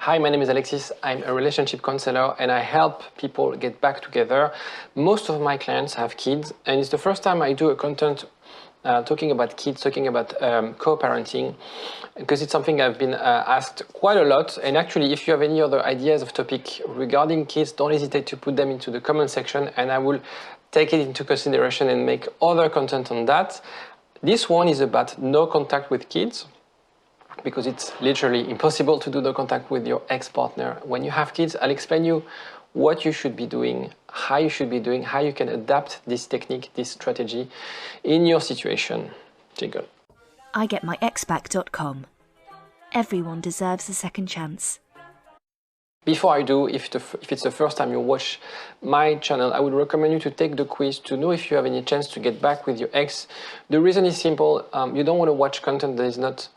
Hi, my name is Alexis. I'm a relationship counselor and I help people get back together. Most of my clients have kids and it's the first time I do a content talking about kids, talking about co-parenting, because it's something I've been asked quite a lot. And actually, if you have any other ideas of topic regarding kids, don't hesitate to put them into the comment section and I will take it into consideration and make other content on that. This one is about no contact with kids, because it's literally impossible to do no contact with your ex-partner. When you have kids, I'll explain you what you should be doing, how you should be doing, how you can adapt this technique, this strategy in your situation. Jingle. getyourexback.com. Everyone deserves a second chance. Before I do, if it's the first time you watch my channel, I would recommend you to take the quiz to know if you have any chance to get back with your ex. The reason is simple. You don't want to watch content that is not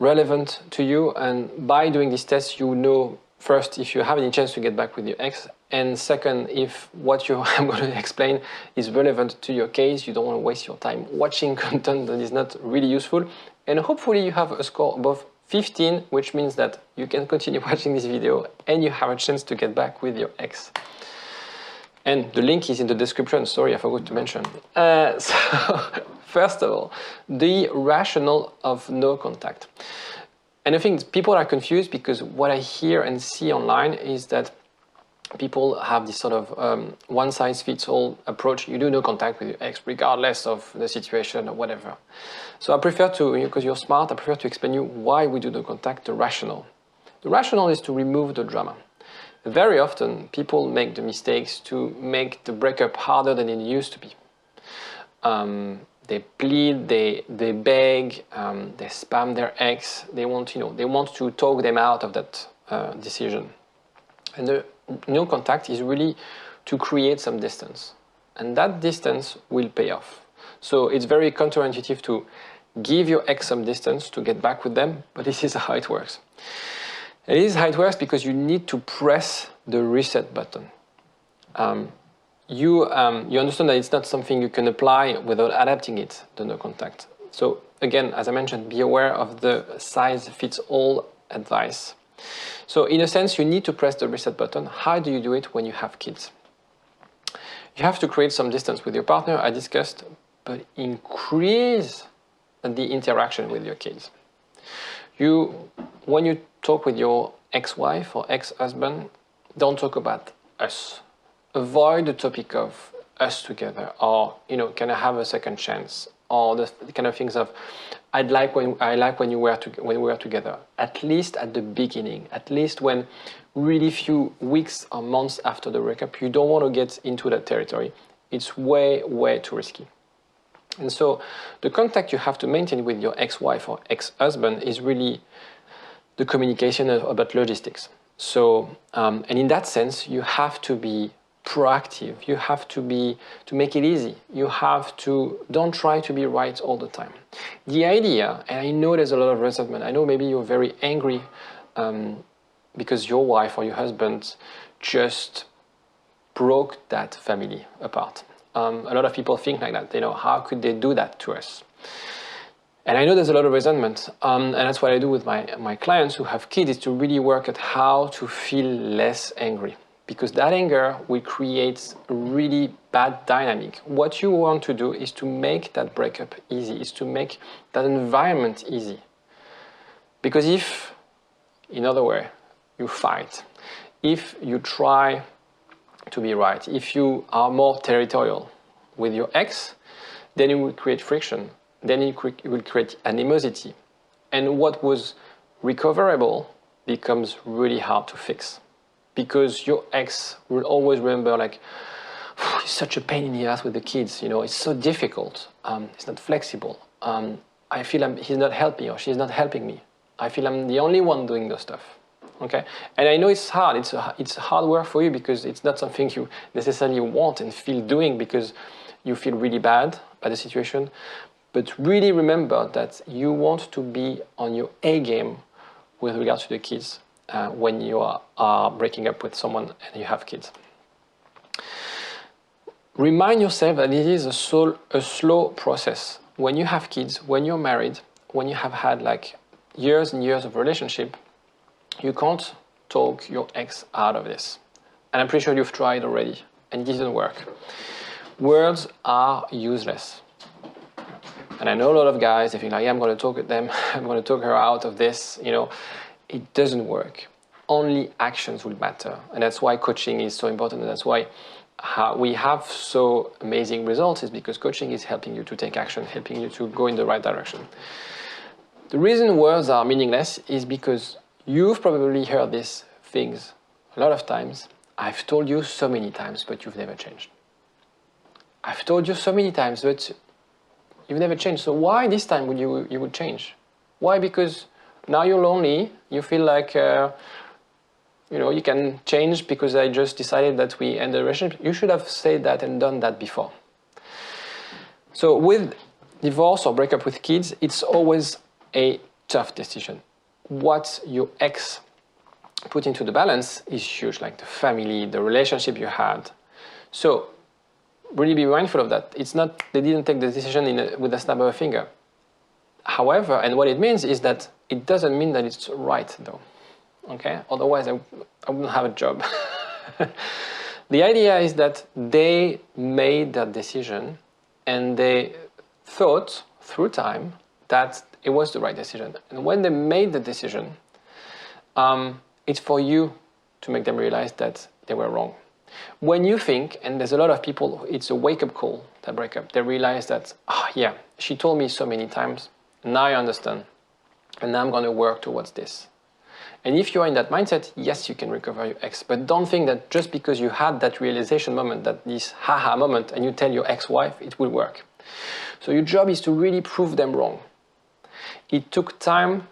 relevant to you, and by doing this test you know first if you have any chance to get back with your ex, and second if what I'm going to explain is relevant to your case. You don't want to waste your time watching content that is not really useful, and hopefully you have a score above 15, which means that you can continue watching this video and you have a chance to get back with your ex. And the link is in the description. Sorry, I forgot to mention. So first of all, the rationale of no contact. And I think people are confused because what I hear and see online is that people have this sort of one-size-fits-all approach. You do no contact with your ex regardless of the situation or whatever. So I prefer to, because you're smart, I prefer to explain you why we do no contact, the rationale. The rationale is to remove the drama. Very often, people make the mistakes to make the breakup harder than it used to be. They plead, they beg, they spam their ex. They want, they want to talk them out of that decision. And the no contact is really to create some distance, and that distance will pay off. So it's very counterintuitive to give your ex some distance to get back with them, but this is how it works. It is how it works because you need to press the reset button. You understand that it's not something you can apply without adapting it, the no contact. So again, as I mentioned, be aware of the size-fits-all advice. So in a sense, you need to press the reset button. How do you do it when you have kids? You have to create some distance with your partner, I discussed, but increase the interaction with your kids. When you talk with your ex-wife or ex-husband, don't talk about us. Avoid the topic of us together, or can I have a second chance, or the kind of things of I like when we were together. At least at the beginning, at least when really few weeks or months after the breakup, you don't want to get into that territory. It's way too risky. And so the contact you have to maintain with your ex-wife or ex-husband is really the communication about logistics. So, and in that sense, you have to be proactive. You have to make it easy. You have to, don't try to be right all the time. The idea, and I know there's a lot of resentment. I know maybe you're very angry because your wife or your husband just broke that family apart. A lot of people think like that. How could they do that to us? And I know there's a lot of resentment, and that's what I do with my clients who have kids, is to really work at how to feel less angry, because that anger will create a really bad dynamic. What you want to do is to make that breakup easy, is to make that environment easy. Because if, in other words, you fight, if you try to be right, if you are more territorial with your ex, then you will create friction. Then it will create animosity. And what was recoverable becomes really hard to fix. Because your ex will always remember, like, it's such a pain in the ass with the kids, it's so difficult, it's not flexible. I feel he's not helping or she's not helping me. I feel I'm the only one doing the stuff. Okay, and I know it's hard. It's hard work for you because it's not something you necessarily want and feel doing because you feel really bad by the situation. But really remember that you want to be on your A game with regards to the kids when you are breaking up with someone and you have kids. Remind yourself that it is a slow process. When you have kids, when you're married, when you have had like years and years of relationship, you can't talk your ex out of this. And I'm pretty sure you've tried already and it didn't work. Words are useless. And I know a lot of guys, they think like, yeah, I'm going to talk with them, I'm going to talk her out of this, you know. It doesn't work. Only actions will matter. And that's why coaching is so important. And that's why we have so amazing results, is because coaching is helping you to take action, helping you to go in the right direction. The reason words are meaningless is because you've probably heard these things a lot of times. I've told you so many times, but you've never changed. I've told you so many times, but you've never changed. So why this time would you would change? Why? Because now you're lonely. You feel like you can change because I just decided that we end the relationship. You should have said that and done that before. So with divorce or breakup with kids, it's always a tough decision. What your ex put into the balance is huge, like the family, the relationship you had. So really be mindful of that. It's not, they didn't take the decision with a snap of a finger. However, and what it means is that it doesn't mean that it's right though. Okay, otherwise I wouldn't have a job. The idea is that they made that decision and they thought through time that it was the right decision. And when they made the decision, it's for you to make them realize that they were wrong. When you think, and there's a lot of people, it's a wake-up call, that breakup, they realize that, yeah, she told me so many times, now I understand, and now I'm going to work towards this. And if you're in that mindset, yes, you can recover your ex, but don't think that just because you had that realization moment, that this haha moment, and you tell your ex-wife, it will work. So your job is to really prove them wrong. It took time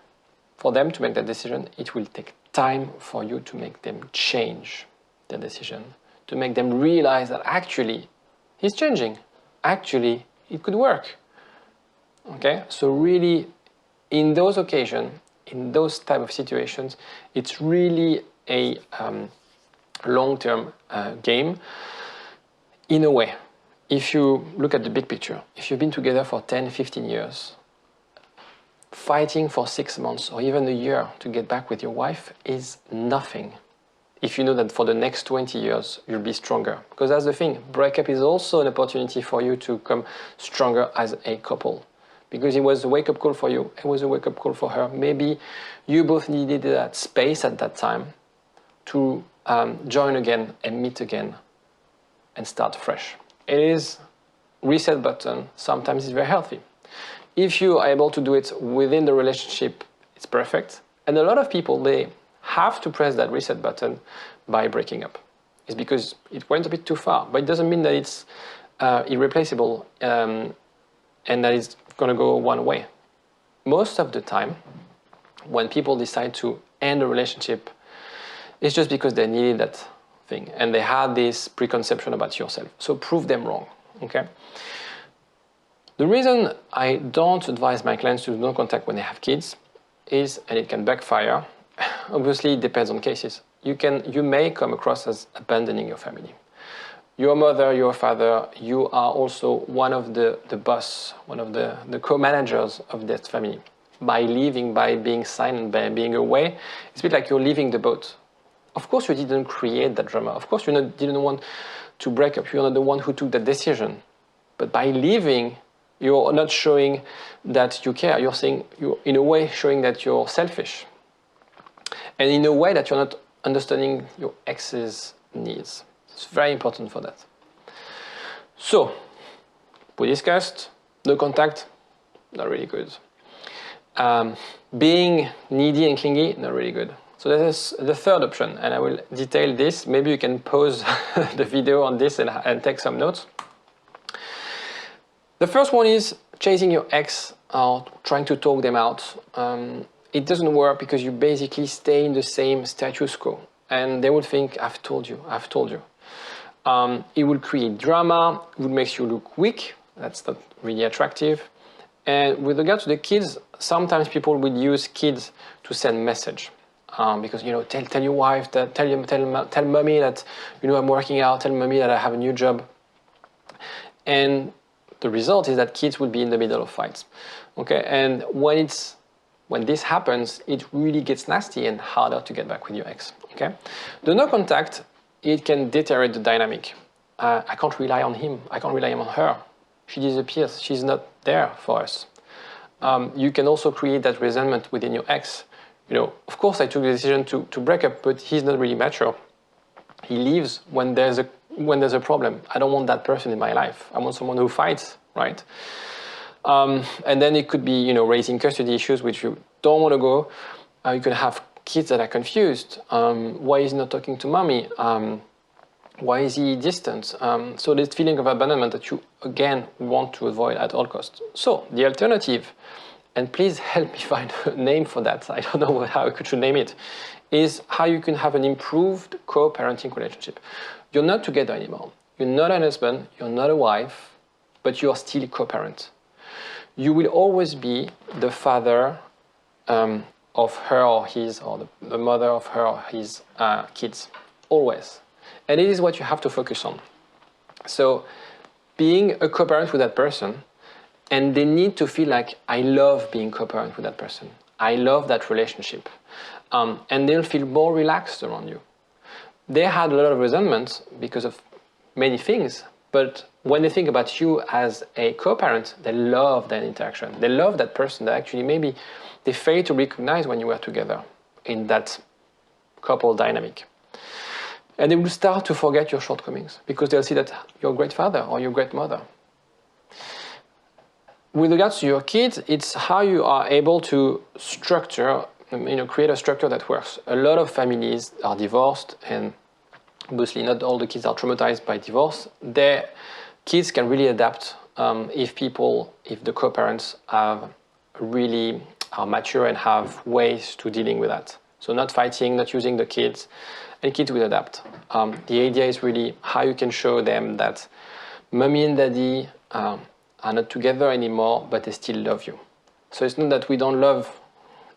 for them to make that decision. It will take time for you to make them change their decision, to make them realize that actually he's changing. Actually, it could work. Okay, so really, in those occasions, in those type of situations, it's really a long-term game. In a way, if you look at the big picture, if you've been together for 10, 15 years, fighting for 6 months or even a year to get back with your wife is nothing. If you know that for the next 20 years, you'll be stronger. Because that's the thing, breakup is also an opportunity for you to come stronger as a couple. Because it was a wake-up call for you, it was a wake-up call for her. Maybe you both needed that space at that time to join again and meet again and start fresh. It is reset button, sometimes it's very healthy. If you are able to do it within the relationship, it's perfect. And a lot of people, they have to press that reset button by breaking up. It's because it went a bit too far, but it doesn't mean that it's irreplaceable and that it's going to go one way. Most of the time, when people decide to end a relationship, it's just because they needed that thing and they had this preconception about yourself. So prove them wrong, okay? The reason I don't advise my clients to do no contact when they have kids is, and it can backfire, obviously it depends on cases. You may come across as abandoning your family. Your mother, your father, you are also one of the boss, one of the co-managers of that family. By leaving, by being silent, by being away, it's a bit like you're leaving the boat. Of course you didn't create that drama. Of course you didn't want to break up. You're not the one who took that decision. But by leaving, you're not showing that you care. You're saying, you're in a way showing that you're selfish. And in a way that you're not understanding your ex's needs. It's very important for that. So, we discussed, no contact, not really good. Being needy and clingy, not really good. So that is the third option, and I will detail this. Maybe you can pause the video on this and take some notes. The first one is chasing your ex or trying to talk them out. It doesn't work because you basically stay in the same status quo. And they would think, I've told you, I've told you. It will create drama, it will make you look weak. That's not really attractive. And with regard to the kids, sometimes people will use kids to send message. Because, tell your wife, that, tell mommy that, I'm working out, tell mommy that I have a new job. And the result is that kids will be in the middle of fights. Okay, and when it's when this happens, it really gets nasty and harder to get back with your ex. Okay, the no contact, it can deteriorate the dynamic. I can't rely on him. I can't rely on her. She disappears. She's not there for us. You can also create that resentment within your ex. You know, of course, I took the decision to break up, but he's not really mature. He leaves when there's a problem. I don't want that person in my life. I want someone who fights, right? And then it could be, you know, raising custody issues, which you don't want to go. You could have kids that are confused. Why is he not talking to mommy? Why is he distant? So this feeling of abandonment that you, again, want to avoid at all costs. So the alternative, and please help me find a name for that, I don't know how I should name it, is how you can have an improved co-parenting relationship. You're not together anymore. You're not a husband, you're not a wife, but you are still a co-parent. You will always be the father of her or his, or the mother of her or his kids, always. And it is what you have to focus on. So being a co-parent with that person, and they need to feel like, I love being co-parent with that person. I love that relationship. And they'll feel more relaxed around you. They had a lot of resentment because of many things, but when they think about you as a co-parent, they love that interaction. They love that person that actually maybe they fail to recognize when you were together in that couple dynamic. And they will start to forget your shortcomings because they'll see that you're a great father or you're a great mother. With regards to your kids, it's how you are able to structure, create a structure that works. A lot of families are divorced, and obviously not all the kids are traumatized by divorce. Their kids can really adapt if the co-parents are mature and have ways to dealing with that. So not fighting, not using the kids, and kids will adapt. The idea is really how you can show them that mommy and daddy are not together anymore, but they still love you. So it's not that we don't love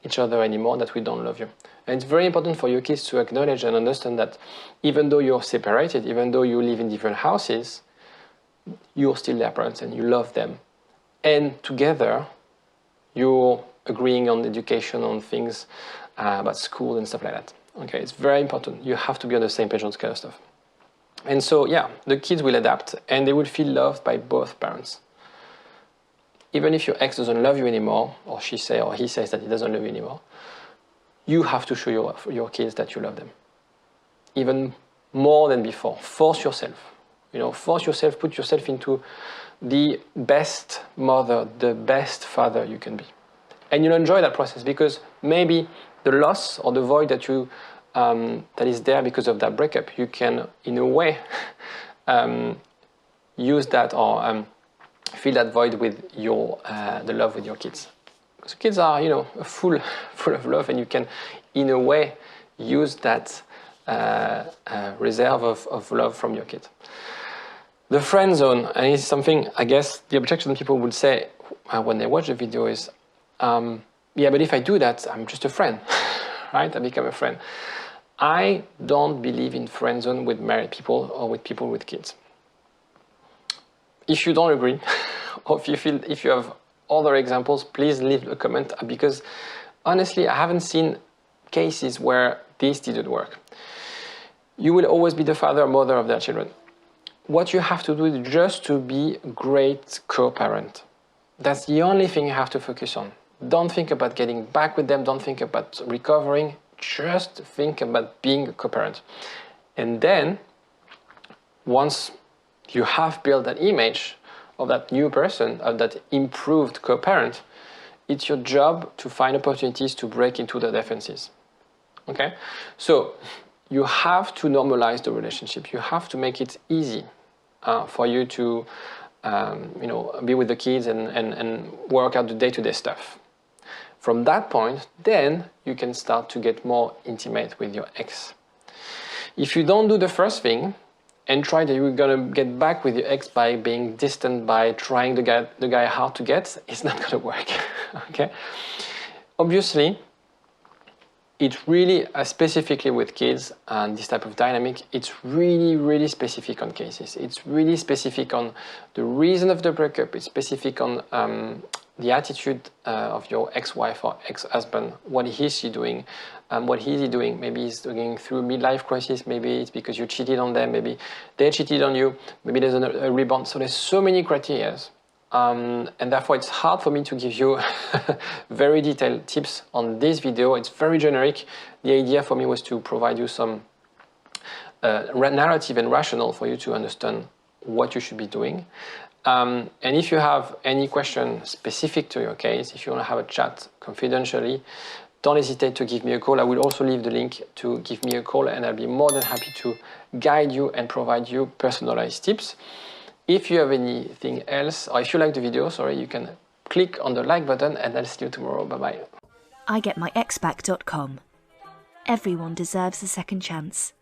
each other anymore, that we don't love you. And it's very important for your kids to acknowledge and understand that even though you're separated, even though you live in different houses, you're still their parents and you love them. And together, you're agreeing on education, on things about school and stuff like that. Okay, it's very important. You have to be on the same page on this kind of stuff. And so, yeah, the kids will adapt and they will feel loved by both parents. Even if your ex doesn't love you anymore, or he says that he doesn't love you anymore, you have to show your kids that you love them. Even more than before. Force yourself. Put yourself into the best mother, the best father you can be. And you'll enjoy that process because maybe the loss or the void that is there because of that breakup, you can, in a way, use that or fill that void with the love with your kids. Because kids are, full of love, and you can, in a way, use that reserve of love from your kids. The friend zone, and it's something, I guess, the objection people would say when they watch the video is, yeah, but if I do that, I'm just a friend, right? I become a friend. I don't believe in friend zone with married people or with people with kids. If you don't agree, or if you have other examples, please leave a comment, because honestly, I haven't seen cases where this didn't work. You will always be the father or mother of their children. What you have to do is just to be a great co-parent. That's the only thing you have to focus on. Don't think about getting back with them. Don't think about recovering. Just think about being a co-parent. And then, once you have built that image of that new person, of that improved co-parent, it's your job to find opportunities to break into the defenses. Okay? So, you have to normalize the relationship. You have to make it easy for you to be with the kids and work out the day-to-day stuff. From that point, then you can start to get more intimate with your ex. If you don't do the first thing and try that you're gonna get back with your ex by being distant, by trying the guy hard to get, it's not gonna work. Okay? Obviously, it's really, specifically with kids and this type of dynamic, it's really, really specific on cases. It's really specific on the reason of the breakup. It's specific on the attitude of your ex-wife or ex-husband. What is she doing? What is he doing? Maybe he's going through midlife crisis. Maybe it's because you cheated on them. Maybe they cheated on you. Maybe there's a rebound. So there's so many criteria. And therefore, it's hard for me to give you very detailed tips on this video. It's very generic. The idea for me was to provide you some narrative and rationale for you to understand what you should be doing. And if you have any question specific to your case, if you want to have a chat confidentially, don't hesitate to give me a call. I will also leave the link to give me a call, and I'll be more than happy to guide you and provide you personalized tips. If you have anything else, or if you like the video, you can click on the like button, and I'll see you tomorrow. Bye-bye. I getmyexback.com. Everyone deserves a second chance.